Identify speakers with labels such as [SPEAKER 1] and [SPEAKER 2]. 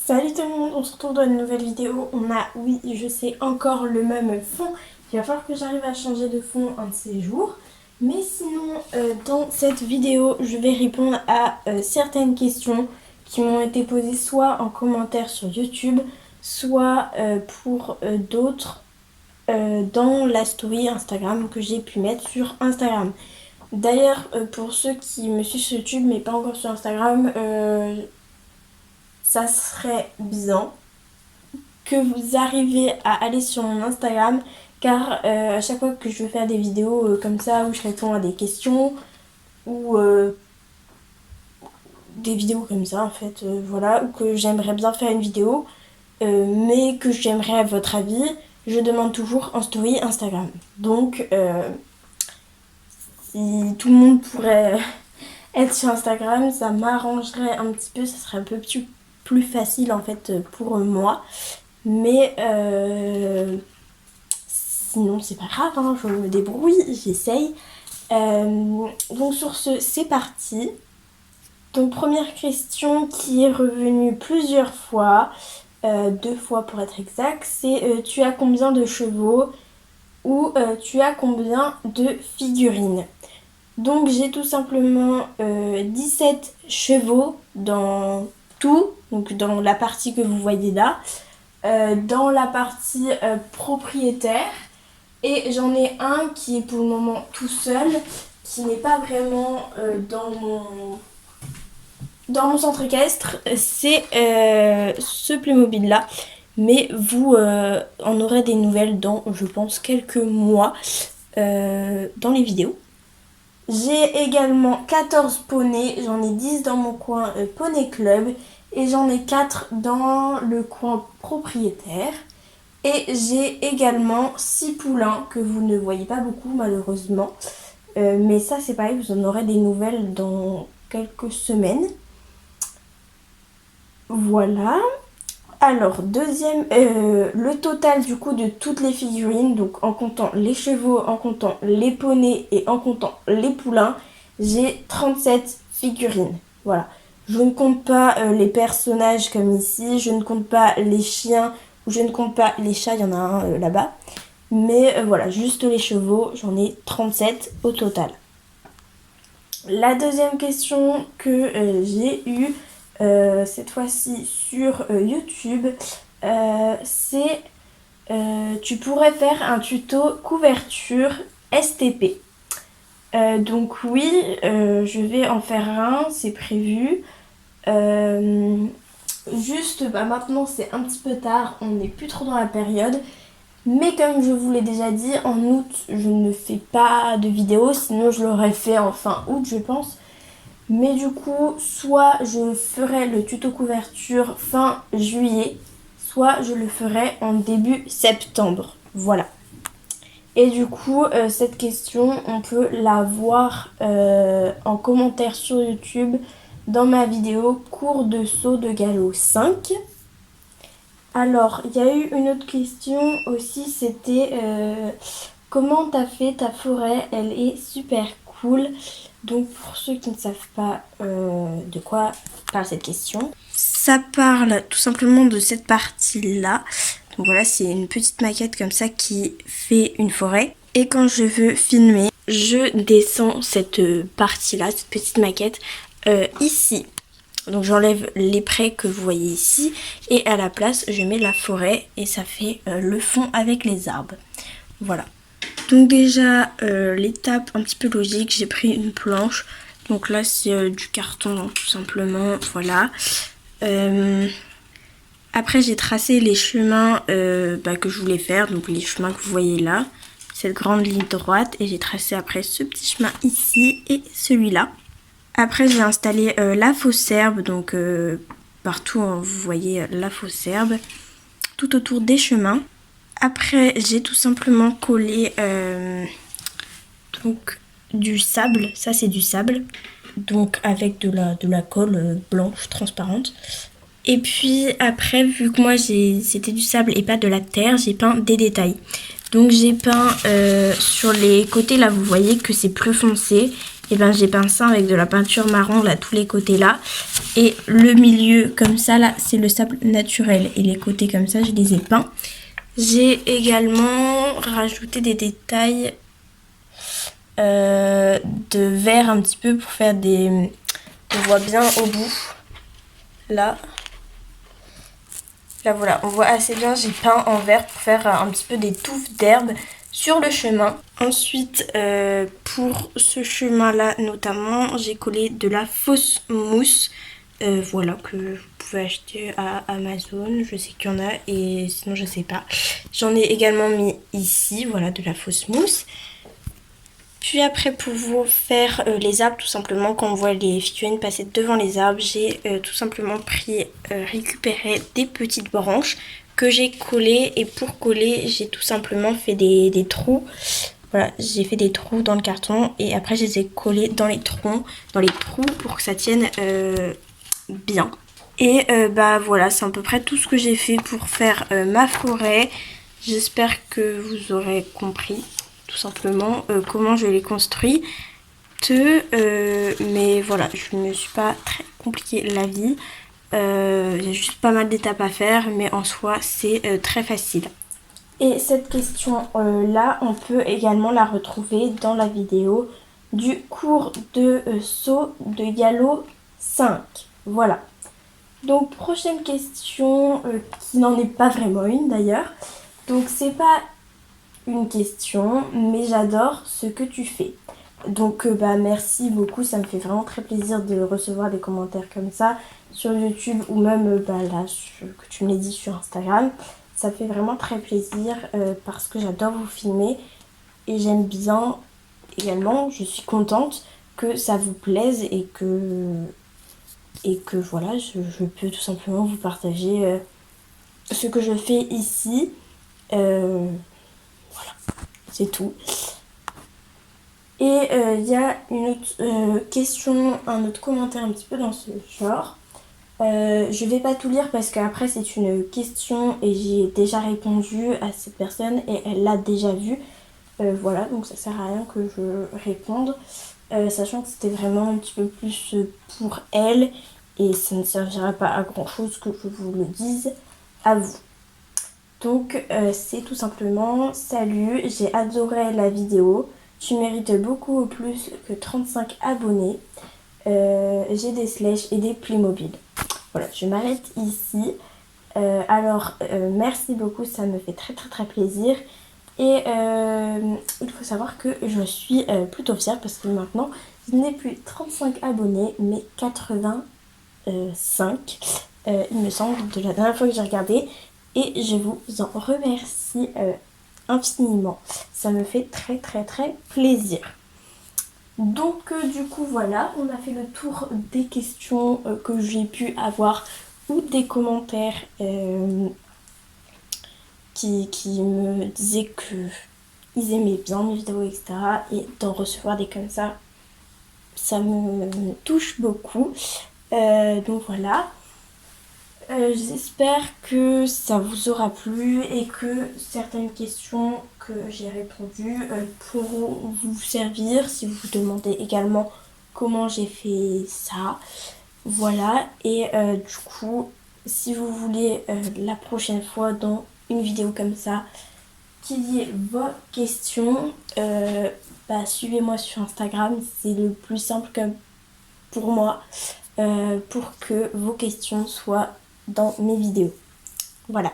[SPEAKER 1] Salut tout le monde, on se retrouve dans une nouvelle vidéo. On a, oui, je sais, encore le même fond. Il va falloir que j'arrive à changer de fond un de ces jours. Mais sinon, dans cette vidéo, je vais répondre à certaines questions qui m'ont été posées soit en commentaire sur YouTube, soit pour d'autres dans la story Instagram que j'ai pu mettre sur Instagram. D'ailleurs, pour ceux qui me suivent sur YouTube mais pas encore sur Instagram, ça serait bien que vous arrivez à aller sur mon Instagram, car à chaque fois que je veux faire des vidéos comme ça où je réponds à des questions ou des vidéos comme ça en fait, voilà, ou que j'aimerais bien faire une vidéo mais que j'aimerais votre avis, je demande toujours en story Instagram. Donc si tout le monde pourrait être sur Instagram, ça m'arrangerait un petit peu, ça serait un peu plus facile en fait pour moi. Mais sinon c'est pas grave, hein, je me débrouille, j'essaye. Donc sur ce, c'est parti. Donc première question qui est revenue plusieurs fois, 2 fois pour être exact, c'est tu as combien de chevaux ou tu as combien de figurines? Donc j'ai tout simplement 17 chevaux dans tout, donc dans la partie que vous voyez là. Dans la partie propriétaire, et j'en ai un qui est pour le moment tout seul, qui n'est pas vraiment dans mon centre équestre, c'est ce Playmobil là, mais vous en aurez des nouvelles dans, je pense, quelques mois dans les vidéos. J'ai également 14 poneys, j'en ai 10 dans mon coin Poney Club et j'en ai 4 dans le coin propriétaire. Et j'ai également 6 poulains que vous ne voyez pas beaucoup malheureusement. Mais ça c'est pareil, vous en aurez des nouvelles dans quelques semaines. Voilà. Alors, le total du coup de toutes les figurines, donc en comptant les chevaux, en comptant les poneys et en comptant les poulains, j'ai 37 figurines. Voilà. Je ne compte pas les personnages comme ici, je ne compte pas les chiens, ou je ne compte pas les chats, il y en a un là-bas. Mais voilà, juste les chevaux, j'en ai 37 au total. La deuxième question que j'ai eue, cette fois-ci sur YouTube, c'est tu pourrais faire un tuto couverture STP. Donc oui, je vais en faire un, c'est prévu. Juste maintenant c'est un petit peu tard, on n'est plus trop dans la période. Mais comme je vous l'ai déjà dit, en août je ne fais pas de vidéo, sinon je l'aurais fait en fin août je pense. Mais du coup, soit je ferai le tuto couverture fin juillet, soit je le ferai en début septembre. Voilà. Et du coup, cette question, on peut la voir en commentaire sur YouTube dans ma vidéo cours de saut de galop 5. Alors, il y a eu une autre question aussi, c'était comment t'as fait ta forêt? Elle est super cool. Donc pour ceux qui ne savent pas de quoi parle cette question, ça parle tout simplement de cette partie-là. Donc voilà, c'est une petite maquette comme ça qui fait une forêt. Et quand je veux filmer, je descends cette partie-là, cette petite maquette, ici. Donc j'enlève les prés que vous voyez ici et à la place je mets la forêt et ça fait le fond avec les arbres. Voilà. Donc déjà l'étape un petit peu logique, j'ai pris une planche. Donc là c'est du carton tout simplement, voilà. Après j'ai tracé les chemins que je voulais faire, donc les chemins que vous voyez là. Cette grande ligne droite et j'ai tracé après ce petit chemin ici et celui-là. Après j'ai installé la fausse herbe, donc partout hein, vous voyez la fausse herbe, tout autour des chemins. Après j'ai tout simplement collé donc du sable, ça c'est du sable, donc avec de la colle blanche transparente. Et puis après, vu que moi c'était du sable et pas de la terre, j'ai peint des détails. Donc j'ai peint sur les côtés là, vous voyez que c'est plus foncé. et ben j'ai peint ça avec de la peinture marron là, tous les côtés là. Et le milieu comme ça là, c'est le sable naturel. Et les côtés comme ça, je les ai peints. J'ai également rajouté des détails de vert un petit peu pour faire des... On voit bien au bout. Là voilà, on voit assez bien, j'ai peint en vert pour faire un petit peu des touffes d'herbe sur le chemin. Ensuite, pour ce chemin-là notamment, j'ai collé de la fausse mousse. Voilà, que vous pouvez acheter à Amazon, je sais qu'il y en a, et sinon je sais pas. J'en ai également mis ici, voilà, de la fausse mousse. Puis après, pour vous faire les arbres, tout simplement, quand on voit les figurines passer devant les arbres, j'ai tout simplement récupéré des petites branches que j'ai collées. Et pour coller, j'ai tout simplement fait des trous. Voilà, j'ai fait des trous dans le carton et après je les ai collés dans les trous pour que ça tienne bien. Et bah voilà, c'est à peu près tout ce que j'ai fait pour faire ma forêt. J'espère que vous aurez compris tout simplement comment je l'ai construit. Mais voilà, je ne me suis pas très compliqué la vie. Il y a juste pas mal d'étapes à faire, mais en soi c'est très facile. Et cette question-là, on peut également la retrouver dans la vidéo du cours de saut de galop 5. Voilà. Donc, prochaine question, qui n'en est pas vraiment une d'ailleurs. Donc, c'est pas une question, mais j'adore ce que tu fais. Donc, bah, merci beaucoup, ça me fait vraiment très plaisir de recevoir des commentaires comme ça sur YouTube ou même bah, là, que tu me l'aies dit sur Instagram. Ça fait vraiment très plaisir parce que j'adore vous filmer et j'aime bien également, je suis contente que ça vous plaise et que voilà, je peux tout simplement vous partager ce que je fais ici. Voilà, c'est tout. Et il y a une autre question, un autre commentaire un petit peu dans ce genre. Je vais pas tout lire parce qu'après c'est une question et j'ai déjà répondu à cette personne et elle l'a déjà vu. Voilà, donc ça sert à rien que je réponde. Sachant que c'était vraiment un petit peu plus pour elle et ça ne servira pas à grand chose que je vous le dise à vous. Donc c'est tout simplement: salut, j'ai adoré la vidéo, tu mérites beaucoup plus que 35 abonnés. J'ai des slash et des Playmobil. Voilà, je m'arrête ici. Merci beaucoup, ça me fait très très très plaisir. Et il faut savoir que je suis plutôt fière parce que maintenant, je n'ai plus 35 abonnés, mais 85, il me semble, de la dernière fois que j'ai regardé. Et je vous en remercie infiniment. Ça me fait très très très plaisir. Donc du coup voilà, on a fait le tour des questions que j'ai pu avoir ou des commentaires qui me disaient qu'ils aimaient bien mes vidéos, etc. Et d'en recevoir des comme ça me touche beaucoup. Donc voilà. J'espère que ça vous aura plu et que certaines questions que j'ai répondues pourront vous servir si vous vous demandez également comment j'ai fait ça. Voilà, et du coup, si vous voulez la prochaine fois dans une vidéo comme ça, qu'il y ait vos questions, suivez-moi sur Instagram, c'est le plus simple pour moi pour que vos questions soient dans mes vidéos. Voilà.